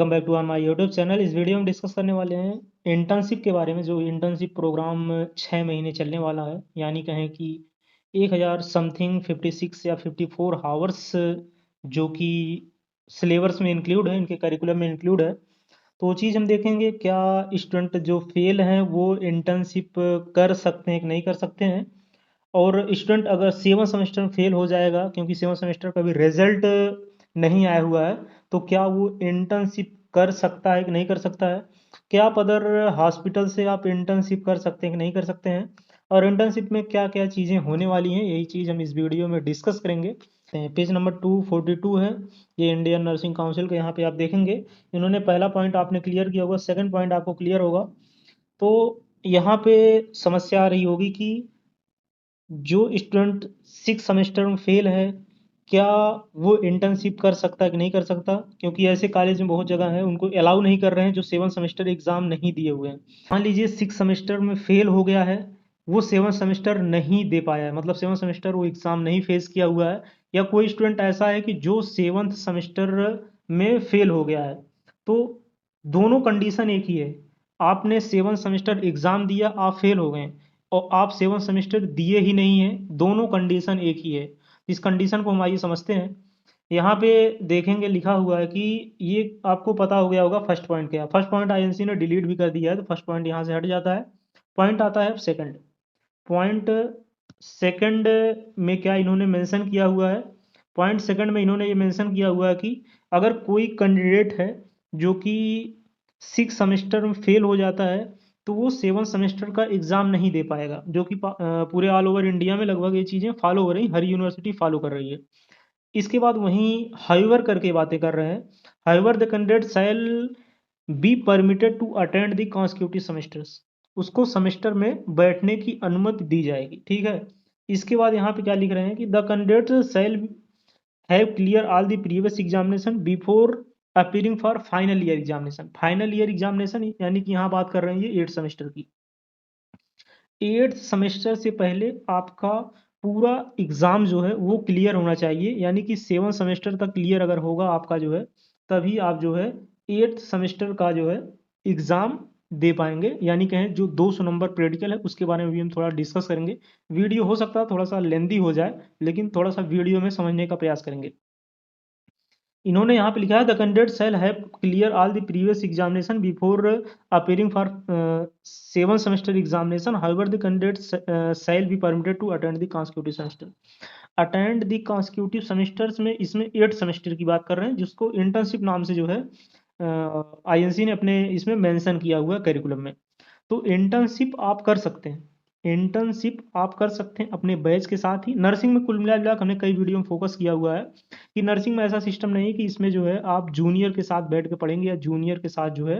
Welcome back to our my YouTube channel. इस video में discuss करने वाले हैं इंटर्नशिप के बारे में। जो इंटर्नशिप प्रोग्राम 6 महीने चलने वाला है, यानी कहें कि 1000 समथिंग 56 या 54 हावर्स जो कि सिलेबस में इंक्लूड है, इनके करिकुलम में इंक्लूड है। तो वो चीज़ हम देखेंगे, क्या स्टूडेंट जो फेल हैं वो इंटर्नशिप कर सकते हैं कि नहीं कर सकते हैं। और स्टूडेंट अगर 7 सेमेस्टर में फेल हो जाएगा, क्योंकि 7 सेमेस्टर का भी रिजल्ट नहीं आया हुआ है, तो क्या वो इंटर्नशिप कर सकता है कि नहीं कर सकता है। क्या आप अदर हॉस्पिटल से आप इंटर्नशिप कर सकते हैं कि नहीं कर सकते हैं, और इंटर्नशिप में क्या क्या चीज़ें होने वाली हैं, यही चीज़ हम इस वीडियो में डिस्कस करेंगे। पेज नंबर 242 है, ये इंडियन नर्सिंग काउंसिल का। यहाँ पे आप देखेंगे इन्होंने पहला पॉइंट आपने क्लियर किया होगा, सेकंड पॉइंट आपको क्लियर होगा। तो यहाँ पे समस्या आ रही होगी कि जो स्टूडेंट 6 सेमेस्टर में फेल है, क्या वो इंटर्नशिप कर सकता है कि नहीं कर सकता। क्योंकि ऐसे कॉलेज में बहुत जगह है उनको अलाउ नहीं कर रहे हैं जो 7 सेमेस्टर एग्जाम नहीं दिए हुए हैं। मान लीजिए 6 सेमेस्टर में फेल हो गया है, वो 7 सेमेस्टर नहीं दे पाया है, मतलब 7 सेमेस्टर वो एग्ज़ाम नहीं फेस किया हुआ है। या कोई स्टूडेंट ऐसा है कि जो 7th सेमेस्टर में फेल हो गया है, तो दोनों कंडीशन एक ही है। आपने 7 सेमेस्टर एग्ज़ाम दिया, आप फेल हो गए, और आप 7 सेमेस्टर दिए ही नहीं है, दोनों कंडीशन एक ही है। इस कंडीशन को हम आइए समझते हैं। यहाँ पे देखेंगे लिखा हुआ है कि ये आपको पता हो गया होगा फर्स्ट पॉइंट क्या है। फर्स्ट पॉइंट आईएनसी ने डिलीट भी कर दिया है, तो फर्स्ट पॉइंट यहाँ से हट जाता है। पॉइंट आता है सेकंड पॉइंट। सेकंड में क्या इन्होंने मेंशन किया हुआ है। पॉइंट सेकंड में इन्होंने ये मेंशन किया हुआ है कि अगर कोई कैंडिडेट है जो कि 6 सेमेस्टर में फेल हो जाता है, तो वो 7 सेमेस्टर का एग्ज़ाम नहीं दे पाएगा। जो कि पूरे ऑल ओवर इंडिया में लगभग ये चीज़ें फॉलो हो रही, हर यूनिवर्सिटी फॉलो कर रही है। इसके बाद वहीं हाइवर करके बातें कर रहे हैं। However the candidate shall be permitted to attend the consecutive semesters, उसको सेमेस्टर में बैठने की अनुमति दी जाएगी। ठीक है। इसके बाद यहाँ पे क्या लिख रहे हैं कि the candidate shall have clear all the previous examination before appearing for final year examination. Final year examination यानी कि यहाँ बात कर रहे हैं ये 8 सेमेस्टर की। 8 सेमेस्टर से पहले आपका पूरा एग्ज़ाम जो है वो क्लियर होना चाहिए, यानी कि 7 सेमेस्टर तक क्लियर अगर होगा आपका जो है, तभी आप जो है 8 सेमेस्टर का जो है एग्ज़ाम दे पाएंगे। यानी कहें जो 200 नंबर प्रैक्टिकल है उसके बारे में भी हम थोड़ा डिस्कस करेंगे। वीडियो हो सकता है थोड़ा सा लेंदी हो जाए, लेकिन थोड़ा सा वीडियो में समझने का प्रयास करेंगे। इन्होंने यहाँ पे लिखा है the candidate shall have clear all the previous examination before appearing for 7 semester examination. However the candidate shall be permitted to attend the consecutive semester. Attend the consecutive semesters में इसमें 8 सेमेस्टर की बात कर रहे हैं, जिसको इंटर्नशिप नाम से जो है आईएनसी ने अपने इसमें मेंशन किया हुआ है करिकुलम में। तो इंटर्नशिप आप कर सकते हैं, इंटर्नशिप आप कर सकते हैं अपने बैच के साथ ही। नर्सिंग में कुल मिला जुला के हमने कई वीडियो में फोकस किया हुआ है कि नर्सिंग में ऐसा सिस्टम नहीं है कि इसमें जो है आप जूनियर के साथ बैठ के पढ़ेंगे या जूनियर के साथ जो है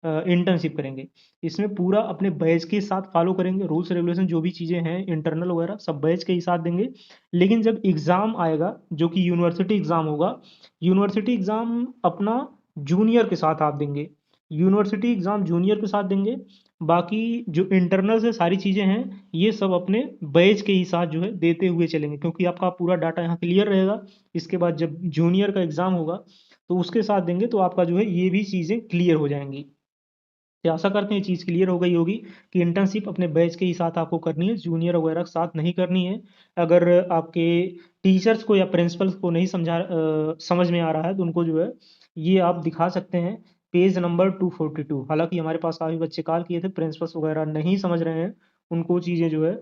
इंटर्नशिप करेंगे। इसमें पूरा अपने बैच के साथ फॉलो करेंगे, रूल्स रेगुलेशन जो भी चीज़ें हैं इंटरनल वगैरह सब बैच के ही साथ देंगे। लेकिन जब एग्ज़ाम आएगा जो कि यूनिवर्सिटी एग्ज़ाम होगा, यूनिवर्सिटी एग्ज़ाम अपना जूनियर के साथ आप देंगे, यूनिवर्सिटी एग्ज़ाम जूनियर के साथ देंगे। बाकी जो इंटरनल से सारी चीज़ें हैं ये सब अपने बैच के ही साथ जो है देते हुए चलेंगे, क्योंकि आपका पूरा डाटा यहाँ क्लियर रहेगा। इसके बाद जब जूनियर का एग्ज़ाम होगा तो उसके साथ देंगे, तो आपका जो है ये भी चीज़ें क्लियर हो जाएंगी। तो आशा करते हैं ये चीज़ क्लियर हो गई होगी कि इंटर्नशिप अपने बैच के ही साथ आपको करनी है, जूनियर वगैरह के साथ नहीं करनी है। अगर आपके टीचर्स को या प्रिंसिपल्स को नहीं समझ में आ रहा है, तो उनको जो है ये आप दिखा सकते हैं पेज नंबर 242। हालांकि हमारे पास काफ़ी बच्चे कॉल किए थे, प्रिंसिपल्स वगैरह नहीं समझ रहे हैं, उनको चीज़ें जो है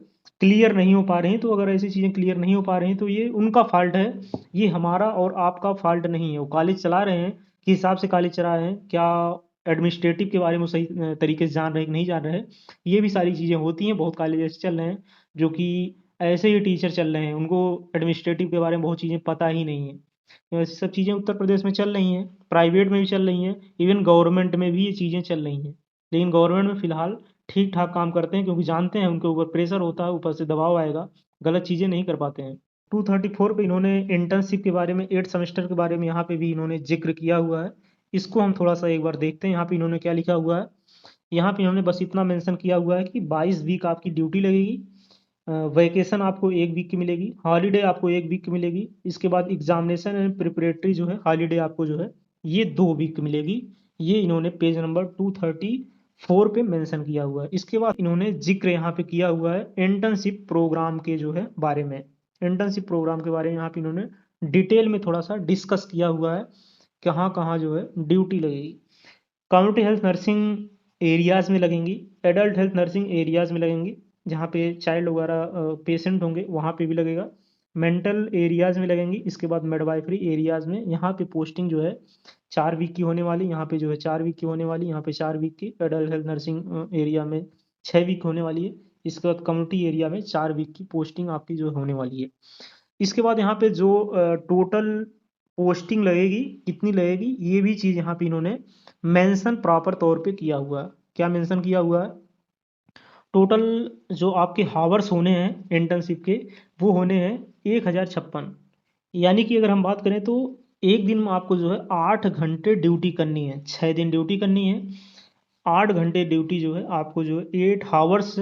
क्लियर नहीं हो पा रही हैं। तो अगर ऐसी चीज़ें क्लियर नहीं हो पा रही हैं तो ये उनका फॉल्ट है, ये हमारा और आपका फॉल्ट नहीं है। वो कॉलेज चला रहे हैं, किस हिसाब से कॉलेज चला रहे हैं, क्या एडमिनिस्ट्रेटिव के बारे में सही तरीके से जान रहे हैं कि नहीं जान रहे हैं, ये भी सारी चीज़ें होती हैं। बहुत कॉलेज ऐसे चल रहे हैं जो कि ऐसे ही टीचर चल रहे हैं, उनको एडमिनिस्ट्रेटिव के बारे में बहुत चीज़ें पता ही नहीं है। तो ऐसी सब चीज़ें उत्तर प्रदेश में चल रही हैं, प्राइवेट में भी चल रही हैं, इवन गवर्नमेंट में भी ये चीज़ें चल रही हैं। लेकिन गवर्नमेंट में फ़िलहाल ठीक ठाक काम करते हैं, क्योंकि जानते हैं उनके ऊपर प्रेशर होता है, ऊपर से दबाव आएगा, गलत चीज़ें नहीं कर पाते हैं। 234 पे इन्होंने इंटर्नशिप के बारे में 8 सेमेस्टर के बारे में यहाँ पे भी इन्होंने जिक्र किया हुआ है। इसको हम थोड़ा सा एक बार देखते हैं यहाँ पे इन्होंने क्या लिखा हुआ है। यहाँ पे इन्होंने बस इतना मेंशन किया हुआ है कि 22 वीक आपकी ड्यूटी लगेगी, वैकेशन आपको 1 वीक की मिलेगी, हॉलीडे आपको 1 वीक की मिलेगी। इसके बाद एग्जामिनेशन एंड प्रिपरेटरी जो है हॉलीडे आपको जो है ये 2 वीक मिलेगी। ये इन्होंने पेज नंबर 234 पे मेंशन किया हुआ है। इसके बाद इन्होंने जिक्र यहाँ पे किया हुआ है इंटर्नशिप प्रोग्राम के जो है बारे में। इंटर्नशिप प्रोग्राम के बारे में यहाँ पे इन्होंने डिटेल में थोड़ा सा डिस्कस किया हुआ है, कहाँ कहाँ जो है ड्यूटी लगेगी। कम्युनिटी हेल्थ नर्सिंग एरियाज़ में लगेंगी, एडल्ट हेल्थ नर्सिंग एरियाज़ में लगेंगी, जहाँ पे चाइल्ड वगैरह पेशेंट होंगे वहाँ पे भी लगेगा। मेंटल एरियाज़ में लगेंगी। इसके बाद मिडवाइफरी एरियाज़ में यहाँ पे पोस्टिंग जो है 4 वीक की होने वाली, यहाँ पे जो है 4 वीक की होने वाली, यहाँ पे 4 वीक की। एडल्ट हेल्थ नर्सिंग एरिया में 6 वीक होने वाली है। इसके बाद कम्युनिटी एरिया में 4 वीक की पोस्टिंग आपकी जो होने वाली है। इसके बाद यहाँ पे जो टोटल पोस्टिंग लगेगी कितनी लगेगी, ये भी चीज़ यहाँ पे इन्होंने मेंशन प्रॉपर तौर पे किया हुआ है। क्या मेंशन किया हुआ है? टोटल जो आपके हावर्स होने हैं इंटर्नशिप के, वो होने हैं 1056। यानी कि अगर हम बात करें तो एक दिन में आपको जो है 8 घंटे ड्यूटी करनी है। 6 दिन ड्यूटी करनी है, 8 घंटे ड्यूटी जो है आपको जो है 8 हावर्स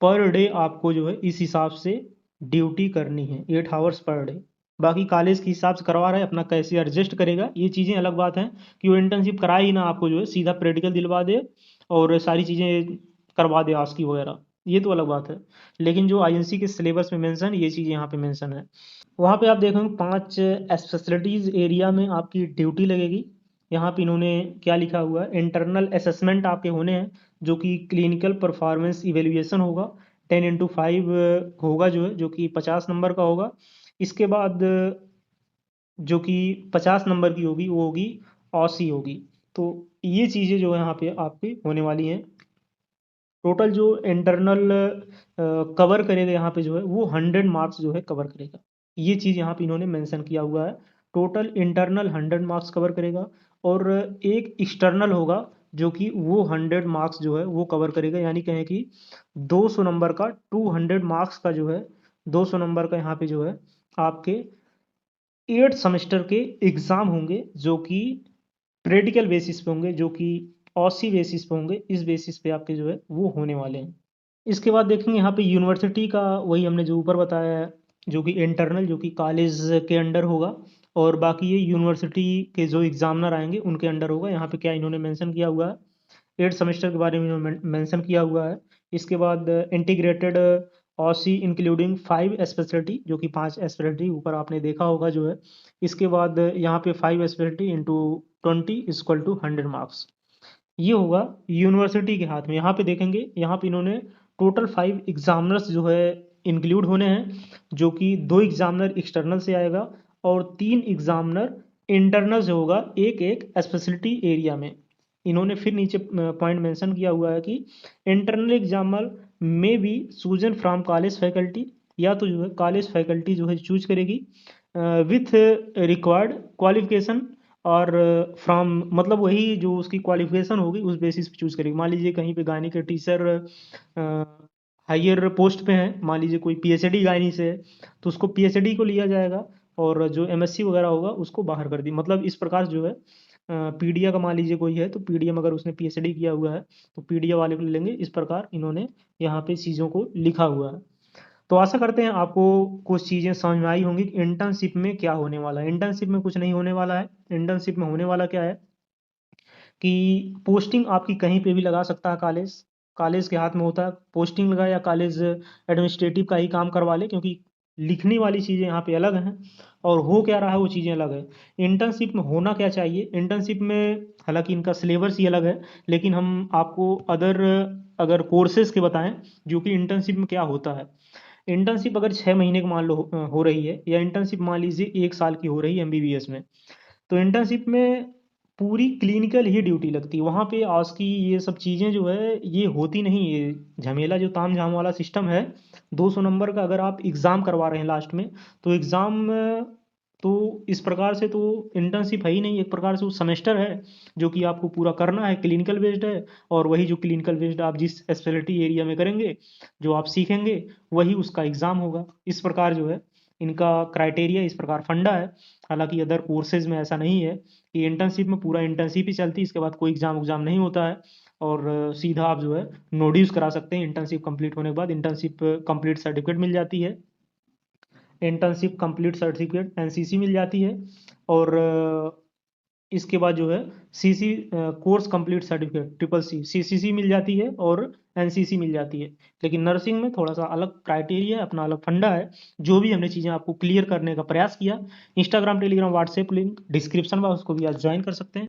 पर डे आपको जो है इस हिसाब से ड्यूटी करनी है, 8 हावर्स पर डे। बाकी कॉलेज के हिसाब से करवा रहे हैं, अपना कैसे एडजस्ट करेगा ये चीज़ें अलग बात है, कि वो इंटर्नशिप कराए ही ना आपको जो है सीधा प्रैक्टिकल दिलवा दे और सारी चीज़ें करवा दे आस्की वगैरह, ये तो अलग बात है। लेकिन जो आईएनसी के सिलेबस में मेंशन ये चीज़ यहाँ पे मेंशन है। वहाँ पे आप देखेंगे 5 फैसिलिटीज़ एरिया में आपकी ड्यूटी लगेगी। यहाँ पे इन्होंने क्या लिखा हुआ है, इंटरनल असेसमेंट आपके होने हैं, जो कि क्लिनिकल परफॉर्मेंस इवेल्युएशन होगा। 10x5 होगा जो है, जो कि 50 नंबर का होगा। इसके बाद जो कि 50 नंबर की होगी वो होगी ऑसी होगी। तो ये चीज़ें जो है यहाँ पे आपकी होने वाली हैं। टोटल जो इंटरनल कवर करेगा यहाँ पे जो है वो 100 मार्क्स जो है कवर करेगा। ये चीज़ यहाँ पे इन्होंने मेंशन किया हुआ है। टोटल इंटरनल 100 मार्क्स कवर करेगा और एक एक्सटर्नल होगा जो कि वो 100 मार्क्स जो है वो कवर करेगा। यानी कहें कि 200 नंबर का, 200 मार्क्स का जो है 200 नंबर का यहाँ पे जो है आपके 8 सेमेस्टर के एग्ज़ाम होंगे, जो कि प्रैक्टिकल बेसिस पे होंगे, जो कि ऑसी बेसिस पे होंगे। इस बेसिस पे आपके जो है वो होने वाले हैं। इसके बाद देखेंगे यहाँ पे यूनिवर्सिटी का, वही हमने जो ऊपर बताया है, जो कि इंटरनल जो कि कॉलेज के अंडर होगा, और बाकी ये यूनिवर्सिटी के जो एग्जामिनर आएंगे उनके अंडर होगा। यहाँ पे क्या इन्होंने मेंशन किया हुआ है, 8 सेमेस्टर के बारे में इन्होंने मेंशन किया हुआ है। इसके बाद इंटीग्रेटेड ऑसी इंक्लूडिंग 5 स्पेशलिटी, जो कि 5 स्पेशलिटी ऊपर आपने देखा होगा जो है। इसके बाद यहाँ पे 5 speciality into 20 equal to 100 marks, ये होगा यूनिवर्सिटी के हाथ में। यहाँ पे देखेंगे, यहाँ पे इन्होंने टोटल 5 एग्जामिनर्स जो है इंक्लूड होने हैं, जो कि 2 एग्जामिनर एक्सटर्नल से आएगा और 3 एग्जामिनर इंटरनल से होगा, एक एक स्पेशलिटी एरिया में। इन्होंने फिर नीचे पॉइंट मेंशन किया हुआ है कि इंटरनल एग्जामिनर में be chosen from college faculty, या तो जो है कॉलेज फैकल्टी जो है चूज करेगी विथ रिक्वायर्ड क्वालिफिकेशन, और फ्रॉम मतलब वही जो उसकी क्वालिफिकेशन होगी उस बेसिस पे चूज करेगी। मान लीजिए कहीं पे गायनी के टीचर हायर पोस्ट पे हैं, मान लीजिए कोई पीएचडी गायनी से है, तो उसको पीएचडी को लिया जाएगा, और जो एमएससी वगैरह होगा उसको बाहर कर दी। मतलब इस प्रकार जो है पीडिया का मान लीजिए कोई है, तो पीडिया में अगर उसने पीएचडी किया हुआ है तो पीडिया वाले को ले लेंगे। इस प्रकार इन्होंने यहाँ पे चीज़ों को लिखा हुआ है। तो आशा करते हैं आपको कुछ चीज़ें समझ में आई होंगी कि इंटर्नशिप में क्या होने वाला है। इंटर्नशिप में कुछ नहीं होने वाला है। इंटर्नशिप में होने वाला क्या है कि पोस्टिंग आपकी कहीं पे भी लगा सकता है कॉलेज, कॉलेज के हाथ में होता है पोस्टिंग लगा, या कॉलेज एडमिनिस्ट्रेटिव का ही काम करवा ले, क्योंकि लिखने वाली चीज़ें यहाँ पे अलग हैं और हो क्या रहा है वो चीज़ें अलग है। इंटर्नशिप में होना क्या चाहिए, इंटर्नशिप में हालांकि इनका सिलेबस ही अलग है, लेकिन हम आपको अदर अगर कोर्सेज के बताएं जो कि इंटर्नशिप में क्या होता है। इंटर्नशिप अगर 6 महीने की मान लो हो रही है, या इंटर्नशिप मान लीजिए 1 साल की हो रही है एमबीबीएस में, तो इंटर्नशिप में पूरी क्लिनिकल ही ड्यूटी लगती है। वहाँ पे आज की ये सब चीज़ें जो है ये होती नहीं, ये झमेला जो ताम झाम वाला सिस्टम है। 200 नंबर का अगर आप एग्ज़ाम करवा रहे हैं लास्ट में, तो एग्ज़ाम तो इस प्रकार से तो इंटर्नशिप है ही नहीं, एक प्रकार से वो सेमेस्टर है जो कि आपको पूरा करना है, क्लिनिकल बेस्ड है। और वही जो क्लिनिकल बेस्ड आप जिस स्पेशलिटी एरिया में करेंगे, जो आप सीखेंगे, वही उसका एग्ज़ाम होगा। इस प्रकार जो है इनका क्राइटेरिया, इस प्रकार फंडा है। हालांकि अदर कोर्सेज में ऐसा नहीं है कि इंटर्नशिप में पूरा इंटर्नशिप ही चलती है, इसके बाद कोई एग्ज़ाम नहीं होता है, और सीधा आप जो है नोड्यूस करा सकते हैं। इंटर्नशिप कंप्लीट होने के बाद इंटर्नशिप कंप्लीट सर्टिफिकेट मिल जाती है, इंटर्नशिप कंप्लीट सर्टिफिकेट एनसीसी मिल जाती है। और इसके बाद जो है CC course complete certificate triple C CCC मिल जाती है और एनसीसी मिल जाती है। लेकिन नर्सिंग में थोड़ा सा अलग क्राइटेरिया है, अपना अलग फंडा है। जो भी हमने चीज़ें आपको क्लियर करने का प्रयास किया, Instagram, Telegram, WhatsApp link description में, उसको भी आप ज्वाइन कर सकते हैं।